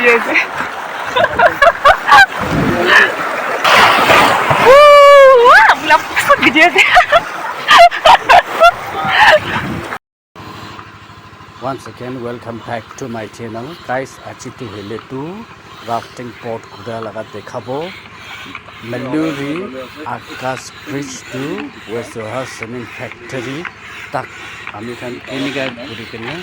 videos. Wala po sa videos. Once again, welcome back to my channel. Guys, aji tu hele tu rafting port kura laga dekhabo. Meluri akash bridge to weziho cement factory tak ami khan kiniga kuri kena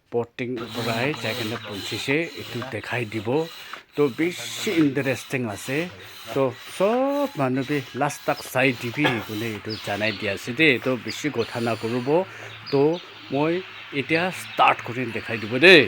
porting purai jaigena ponchise etu dekhai dibo. To bishi interesting ase. To sob manu bi last tak sai dibi kune etu janai dia ase de. To bishi kotha na korubo. To moi এতিয়া start করে দেখাই দিব দেই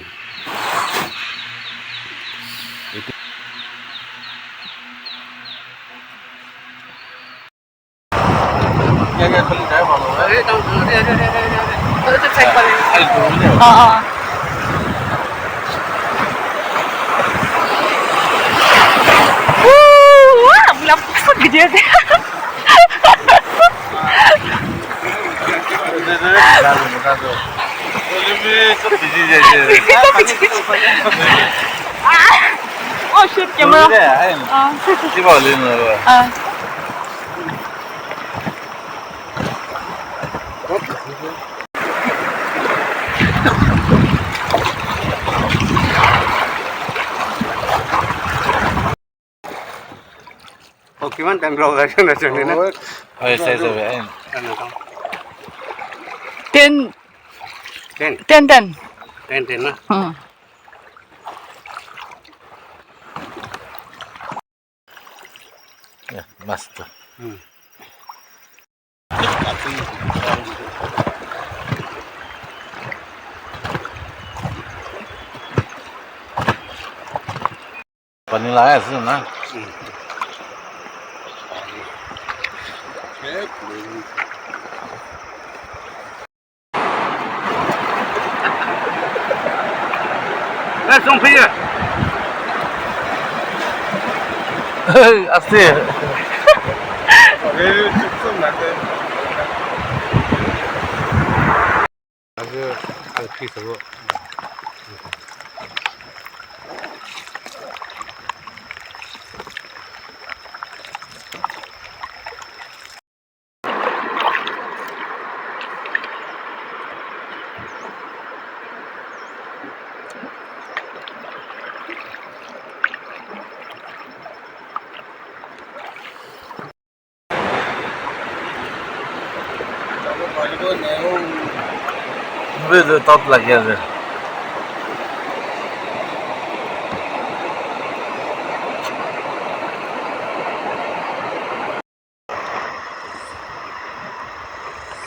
Oh shit, camera. Oh, kiman time vlog aja na channel na. Oh, saya sabi. Ten. Ten na. Ya, mast. Panilaya sih, na. Song Pei. Asli. Video top lagi aja.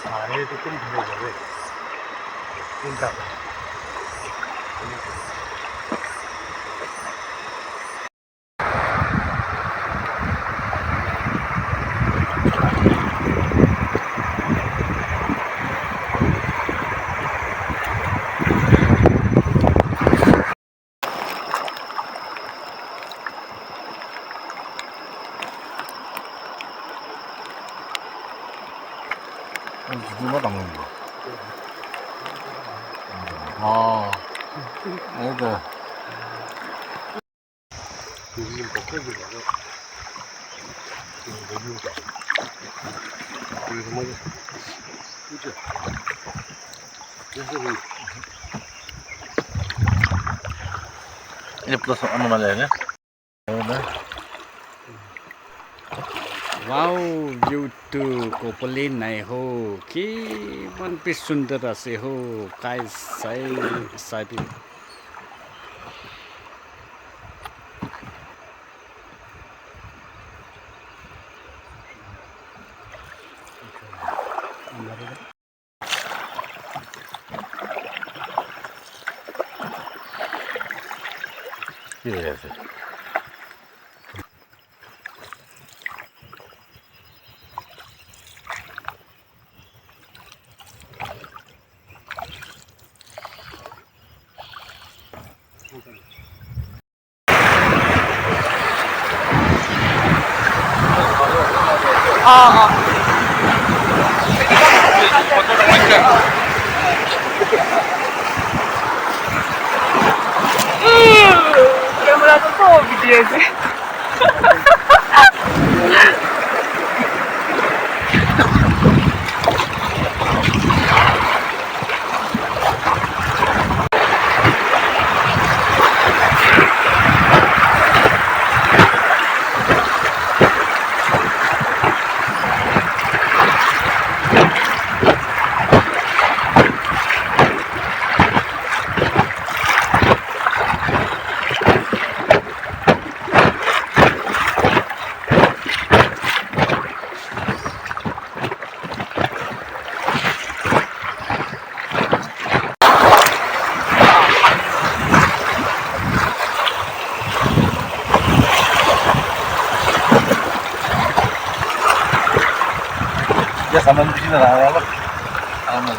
सारे तो तुम भूल जाओगे चिंता Cuma tanggung. Oh, itu. Ini plus ano malaya? wow view to kopali nai ho ki man pi sundar ase ho kai sai bi Iya sih. 뒤에 이제. Ya saman di sini lah. Aman.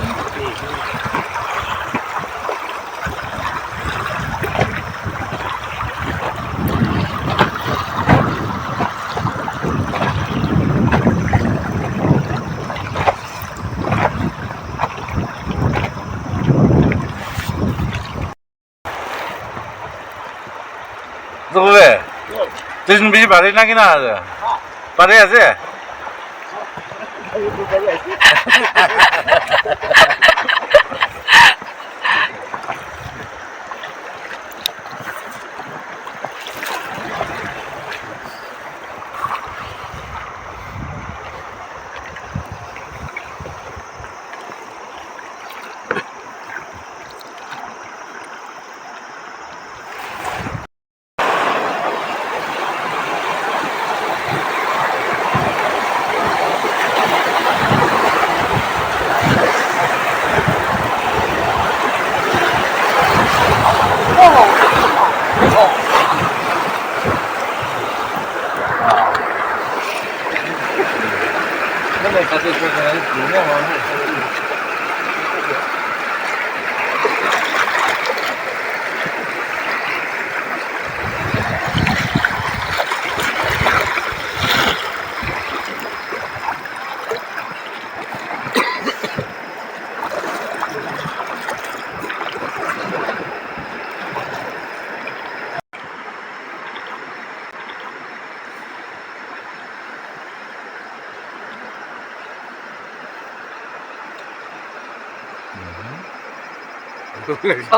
Dove? Ti non mi pare neanche nada. Parece?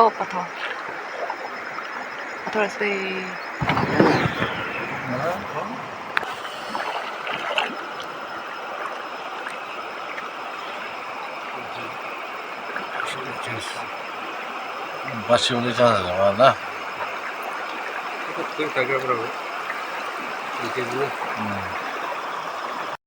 오빠 더. Atrás de. Masih udah jalan mana? Itu kagak berapa? Itu dulu.